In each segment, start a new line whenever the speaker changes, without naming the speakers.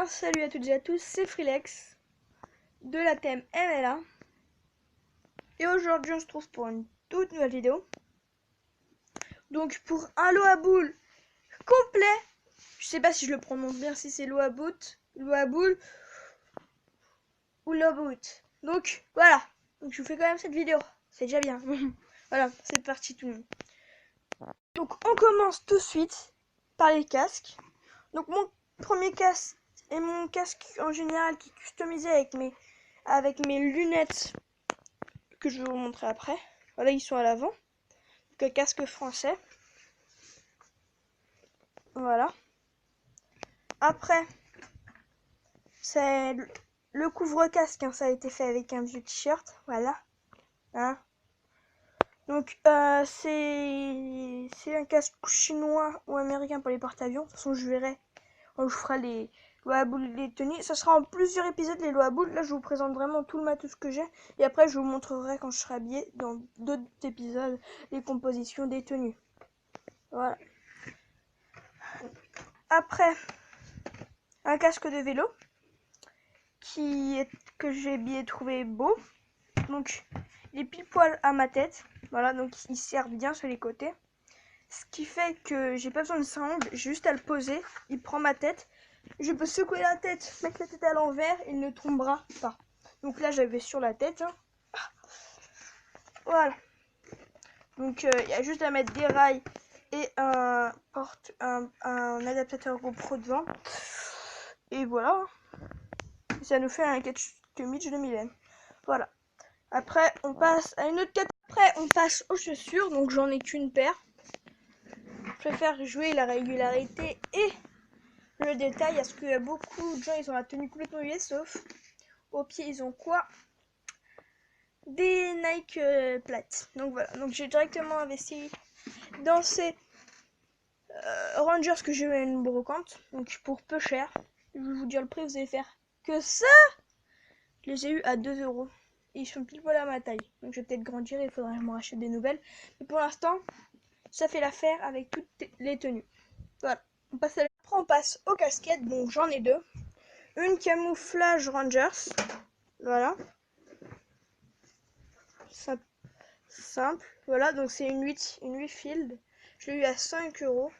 bien, salut à toutes et à tous, c'est Freelex de la thème MLA. Et aujourd'hui on se trouve pour une toute nouvelle vidéo. Donc pour un Loaboul complet, je sais pas si je le prononce bien, si c'est Loaboul ou Loabout. Donc voilà, donc je vous fais quand même cette vidéo, c'est déjà bien. Voilà, c'est parti tout le monde. Donc on commence tout de suite par les casques. Donc mon premier casque est mon casque en général qui est customisé avec mes lunettes que je vais vous montrer après. Voilà, ils sont à l'avant. Donc un casque français. Voilà. Après, c'est le couvre-casque, hein, ça a été fait avec un vieux t-shirt. Voilà. Hein. Donc c'est un casque chinois ou américain pour les porte-avions. De toute façon, je verrai quand je ferai les Loaboul, les tenues. Ça sera en plusieurs épisodes les Loaboul. Là, je vous présente vraiment tout le matos que j'ai. Et après, je vous montrerai quand je serai habillée dans d'autres épisodes les compositions des tenues. Voilà. Après, un casque de vélo que j'ai bien trouvé beau. Donc, il est pile poil à ma tête. Voilà, donc il sert bien sur les côtés. Ce qui fait que j'ai pas besoin de sangle, j'ai juste à le poser. Il prend ma tête. Je peux secouer la tête, mettre la tête à l'envers, il ne tombera pas. Donc là, j'avais sur la tête. Hein. Voilà. Donc, il y a juste à mettre des rails et un adaptateur GoPro devant. Et voilà. Et ça nous fait un casque Mitch de Mylène. Voilà. Après, on passe à une autre catégorie. Après, on passe aux chaussures. Donc, j'en ai qu'une paire. Je préfère jouer la régularité et le détail. Parce qu'il y a beaucoup de gens, ils ont la tenue complètement US, sauf au pied, ils ont quoi? Des Nike plates. Donc, voilà. Donc, j'ai directement investi dans ces Rangers que j'ai eu à une brocante. Donc, pour peu cher. Je vais vous dire le prix, vous allez faire que ça. Je les ai eu à 2 €. Ils sont pile poil à ma taille. Donc je vais peut-être grandir, il faudrait que je me rachète des nouvelles. Mais pour l'instant, ça fait l'affaire avec toutes les tenues. Voilà. Après, on passe aux casquettes. Donc j'en ai deux. Une camouflage Rangers. Voilà. Simple. Voilà, donc c'est une 8 field. Je l'ai eu à 5 €.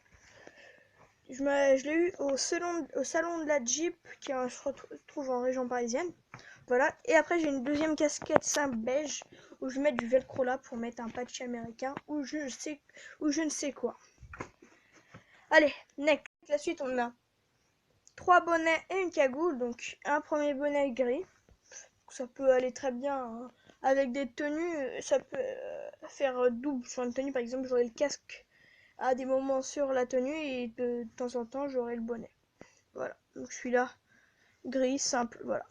Je l'ai eu au salon de la Jeep qui se trouve en région parisienne. Voilà. Et après, j'ai une deuxième casquette simple beige où je mets du velcro là pour mettre un patch américain ou je ne sais quoi. Allez, next. La suite, on a 3 bonnets et une cagoule. Donc, un premier bonnet gris. Ça peut aller très bien hein. Avec des tenues. Ça peut faire double sur une tenue. Par exemple, j'aurai le casque à des moments sur la tenue et de temps en temps, j'aurai le bonnet. Voilà. Donc, celui-là, gris, simple. Voilà.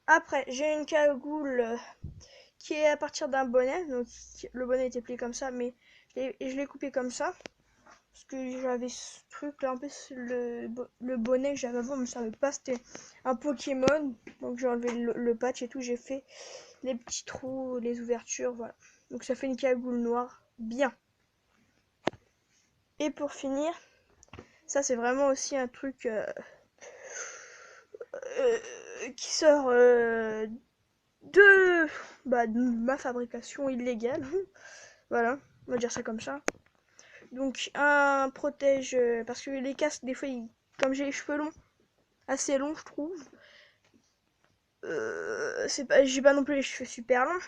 Après, j'ai une cagoule qui est à partir d'un bonnet. Donc, le bonnet était plié comme ça, mais je l'ai coupé comme ça. Parce que j'avais ce truc là, en plus, le bonnet que j'avais avant ne me servait pas. C'était un Pokémon. Donc, j'ai enlevé le patch et tout. J'ai fait les petits trous, les ouvertures. Voilà. Donc, ça fait une cagoule noire. Bien. Et pour finir, ça, c'est vraiment aussi un truc qui sort de ma fabrication illégale. Voilà, on va dire ça comme ça. Donc un protège parce que les casques des fois comme j'ai les cheveux longs, assez longs je trouve. J'ai pas non plus les cheveux super longs.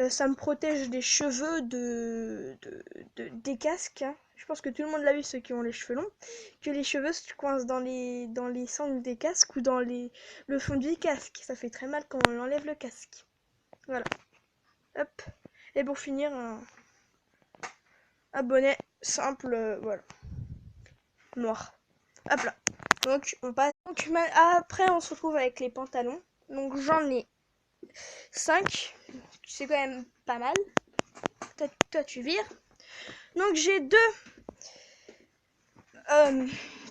Ça me protège des cheveux des casques. Hein. Je pense que tout le monde l'a vu, ceux qui ont les cheveux longs, que les cheveux se coincent dans les sangles des casques ou dans le fond du casque. Ça fait très mal quand on enlève le casque. Voilà. Hop. Et pour finir, un bonnet simple, voilà. Noir. Hop là. Donc on passe. Donc après on se retrouve avec les pantalons. Donc j'en ai 5. C'est quand même pas mal. Toi tu vires. Donc j'ai deux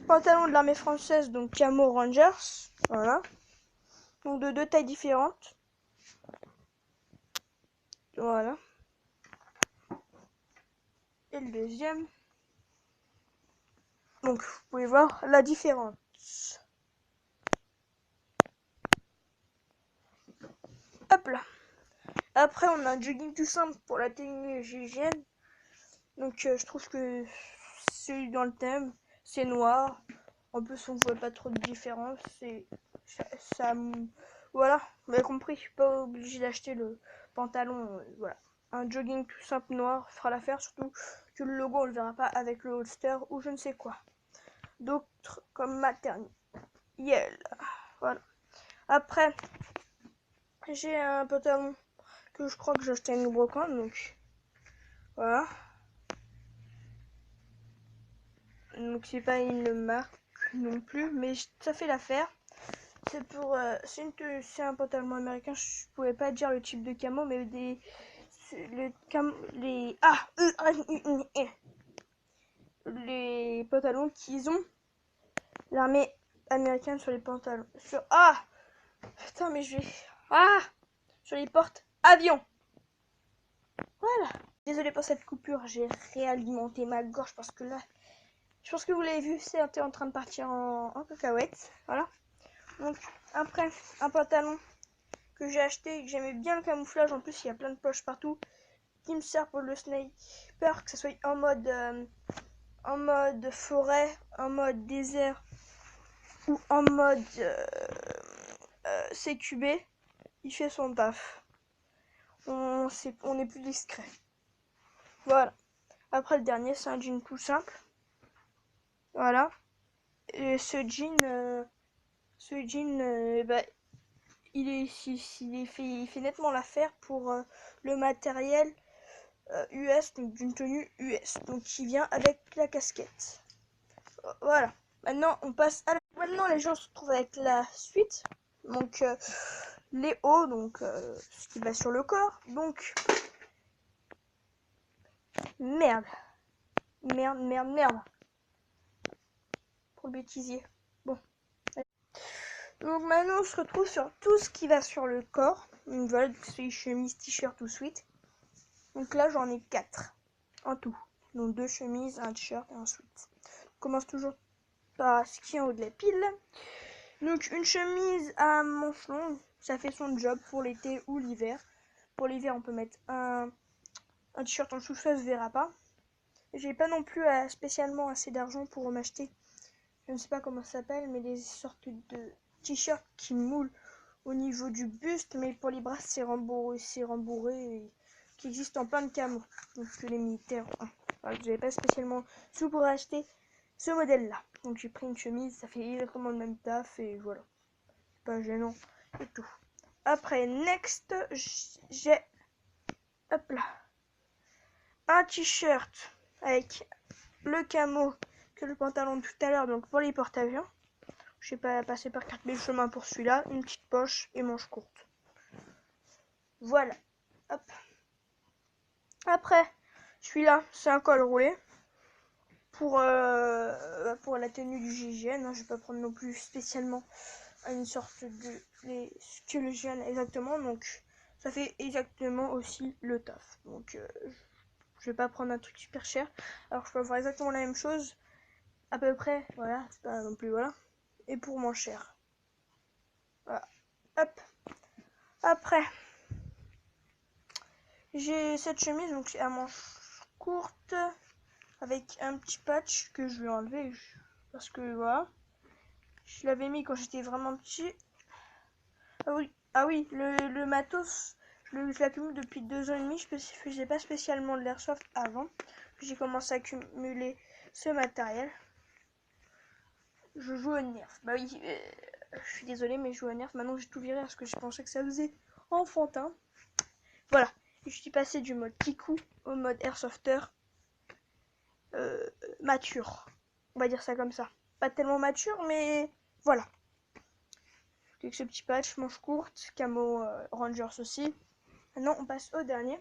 pantalons de l'armée française, donc Camo Rangers. Voilà. Donc de deux tailles différentes. Voilà. Et le deuxième. Donc vous pouvez voir la différence. là. Après, on a un jogging tout simple pour la tenue hygiène. Donc, je trouve que c'est dans le thème. C'est noir. En plus, on voit pas trop de différence. Ça voilà, vous avez compris. Je suis pas obligé d'acheter le pantalon. Voilà. Un jogging tout simple noir fera l'affaire. Surtout que le logo, on le verra pas avec le holster ou je ne sais quoi. D'autres comme maternelle. Voilà. Après, j'ai un pantalon que je crois que j'ai acheté à une brocante. Donc, voilà. Donc, c'est pas une marque non plus. Mais ça fait l'affaire. C'est pour c'est un pantalon américain, je pouvais pas dire le type de camo, mais les pantalons qu'ils ont l'armée américaine sur les pantalons putain mais sur les portes avions. Voilà. Désolée pour cette coupure, j'ai réalimenté ma gorge parce que là, je pense que vous l'avez vu, c'était en train de partir en cacahuète. Voilà. Donc après un pantalon que j'ai acheté et que j'aimais bien le camouflage, en plus il y a plein de poches partout, qui me sert pour le sniper, que ce soit en mode forêt, en mode désert ou en mode CQB, il fait son taf. On est plus discret. Voilà. Après le dernier, c'est un jean tout simple. Voilà. Et ce jean, il fait nettement l'affaire pour le matériel US, donc d'une tenue US, donc qui vient avec la casquette. Voilà. Maintenant, on passe à maintenant les gens se retrouvent avec la suite. Donc les hauts, donc ce qui va sur le corps. Donc merde. Pour le bêtisier. Bon. Donc maintenant, on se retrouve sur tout ce qui va sur le corps. Donc voilà, c'est chemise, t-shirt, tout suite. Donc là, j'en ai 4 en tout. Donc 2 chemises, un t-shirt et un sweat. On commence toujours par ce qui est en haut de la pile. Donc une chemise à manches longues, ça fait son job pour l'été ou l'hiver. Pour l'hiver, on peut mettre un t-shirt en dessous, ça se verra pas. J'ai pas non plus spécialement assez d'argent pour m'acheter, je ne sais pas comment ça s'appelle, mais des sortes de t-shirts qui moulent au niveau du buste, mais pour les bras c'est rembourré et qui existe en plein de camos. Donc que les militaires, je n'avais pas spécialement sous pour acheter ce modèle là. Donc j'ai pris une chemise, ça fait exactement le même taf et voilà. C'est pas gênant et tout. Après next, j'ai hop là un t-shirt avec le camo que le pantalon de tout à l'heure, donc pour les porte-avions. Je sais pas passer par 4000 chemins pour celui-là, une petite poche et manche courte. Voilà. Hop. Après, celui-là, c'est un col roulé pour la tenue du GIGN. Hein. Je vais pas prendre non plus spécialement une sorte de ce que le GIGN exactement, donc ça fait exactement aussi le taf. Donc je vais pas prendre un truc super cher, alors je peux avoir exactement la même chose à peu près, voilà, c'est pas non plus voilà, et pour moins cher. Voilà. Hop. Après, j'ai cette chemise donc à manches courtes avec un petit patch que je vais enlever parce que voilà, je l'avais mis quand j'étais vraiment petit. Ah oui, le matos, je l'accumule depuis 2 ans et demi. Je faisais pas spécialement de l'airsoft avant. J'ai commencé à accumuler ce matériel. Je joue au Nerf. Bah oui, je suis désolée, mais je joue au Nerf. Maintenant, j'ai tout viré parce que je pensais que ça faisait enfantin. Voilà. Et je suis passée du mode kikou au mode airsofter mature. On va dire ça comme ça. Pas tellement mature, mais voilà. Avec ce petit patch, manche courte, camo Rangers aussi. Maintenant, on passe au dernier.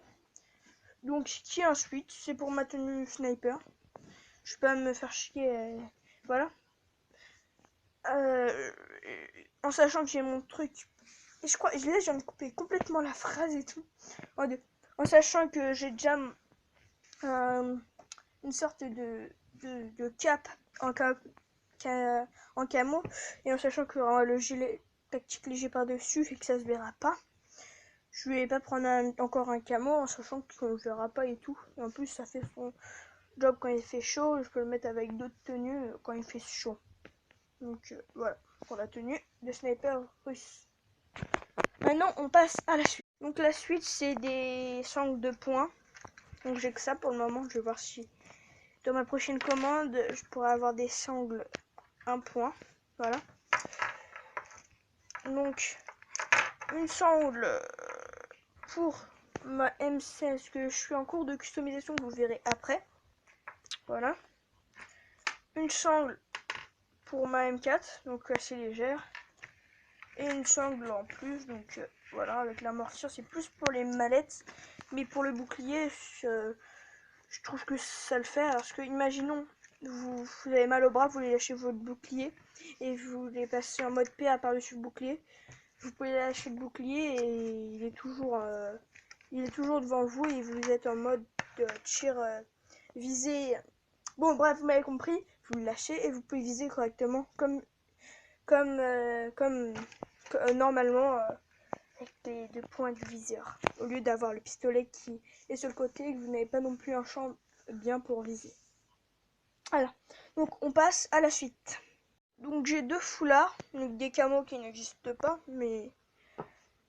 Donc, qui est un sweat, c'est pour ma tenue sniper. Je peux pas me faire chier. Voilà. En sachant que j'ai mon truc. Et je crois, là, je viens de couper complètement la phrase et tout. En sachant que j'ai déjà une sorte de cap en camo. Et en sachant que le gilet tactique léger par-dessus fait que ça se verra pas. je vais pas prendre encore un camo en sachant qu'on ne verra pas et tout. Et en plus, ça fait son job quand il fait chaud. Je peux le mettre avec d'autres tenues quand il fait chaud. Donc voilà, pour la tenue de sniper russe. Maintenant, on passe à la suite. Donc la suite, c'est des sangles de poing. Donc j'ai que ça pour le moment. Je vais voir si dans ma prochaine commande, je pourrais avoir des sangles 1 point. Voilà. Donc une sangle pour ma M16 que je suis en cours de customisation, vous verrez après. Voilà. Une sangle pour ma M4, donc assez légère. Et une sangle en plus, donc voilà, avec l'amortisseur, c'est plus pour les mallettes. Mais pour le bouclier, je trouve que ça le fait. Parce que imaginons, vous avez mal au bras, vous voulez lâcher votre bouclier. Et vous voulez passer en mode PA par-dessus le bouclier. Vous pouvez lâcher le bouclier et il est toujours devant vous et vous êtes en mode tir visé. Bon bref, vous m'avez compris, vous le lâchez et vous pouvez viser correctement comme normalement avec les deux points du viseur. Au lieu d'avoir le pistolet qui est sur le côté et que vous n'avez pas non plus un champ bien pour viser. Voilà, donc on passe à la suite. Donc j'ai 2 foulards, donc des camos qui n'existent pas, mais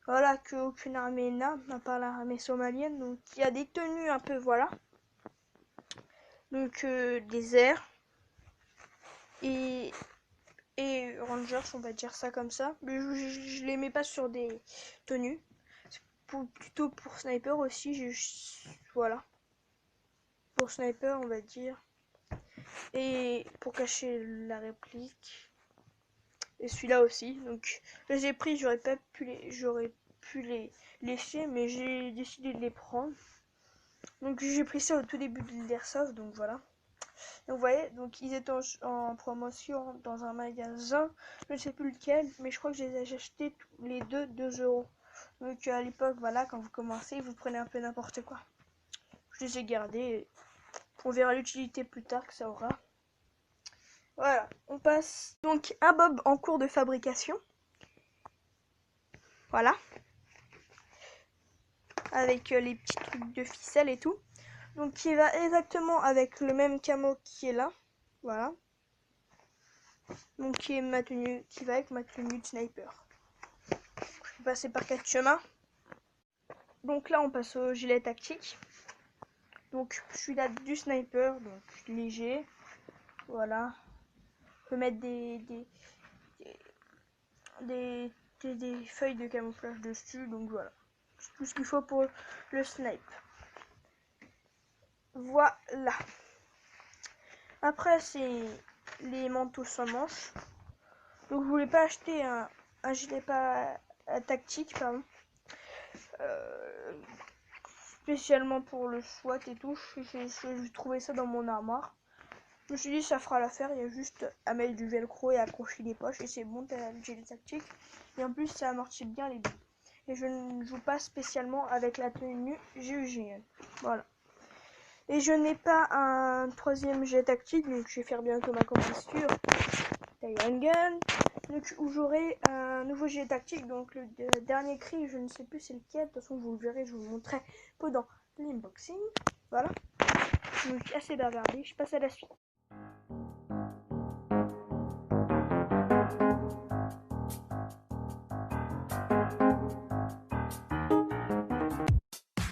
voilà, qu'aucune armée n'a, à part l'armée somalienne. Donc il y a des tenues un peu, voilà. Donc des airs et Rangers, on va dire ça comme ça. Mais je les mets pas sur des tenues. C'est plutôt pour sniper aussi. Voilà. Pour sniper, on va dire. Et pour cacher la réplique. Et celui-là aussi. Donc je les ai pris, j'aurais pu les laisser, mais j'ai décidé de les prendre. Donc j'ai pris ça au tout début de l'Airsoft, donc voilà. Donc vous voyez, donc ils étaient en promotion dans un magasin, je ne sais plus lequel, mais je crois que je les ai achetés les deux 2 €. Donc à l'époque, voilà, quand vous commencez, vous prenez un peu n'importe quoi. Je les ai gardés, on verra l'utilité plus tard que ça aura. Voilà, on passe donc un bob en cours de fabrication. Voilà. Avec les petits trucs de ficelle et tout. Donc qui va exactement avec le même camo qui est là. Voilà. Donc qui est ma tenue, qui va avec ma tenue de sniper. Je vais passer par 4 chemins. Donc là on passe au gilet tactique. Donc je suis là du sniper, donc léger. Voilà. On peut mettre des feuilles de camouflage dessus, donc voilà. C'est tout ce qu'il faut pour le snipe. Voilà. Après c'est les manteaux sans manches. Donc je voulais pas acheter un gilet pas tactique, pardon. Spécialement pour le SWAT et tout. J'ai trouvé ça dans mon armoire. Je me suis dit ça fera l'affaire, il y a juste à mettre du velcro et à accrocher les poches et c'est bon, t'as le gilet tactique. Et en plus ça amortit bien les billes. Et je ne joue pas spécialement avec la tenue GUGN. Voilà. Et je n'ai pas un 3e gilet tactique, donc je vais faire bientôt ma commande sur Tyrant Gun. Donc où j'aurai un nouveau gilet tactique, donc le dernier cri, je ne sais plus c'est lequel, de toute façon vous le verrez, je vous montrerai pendant l'unboxing. Voilà. Donc assez bavardé, je passe à la suite.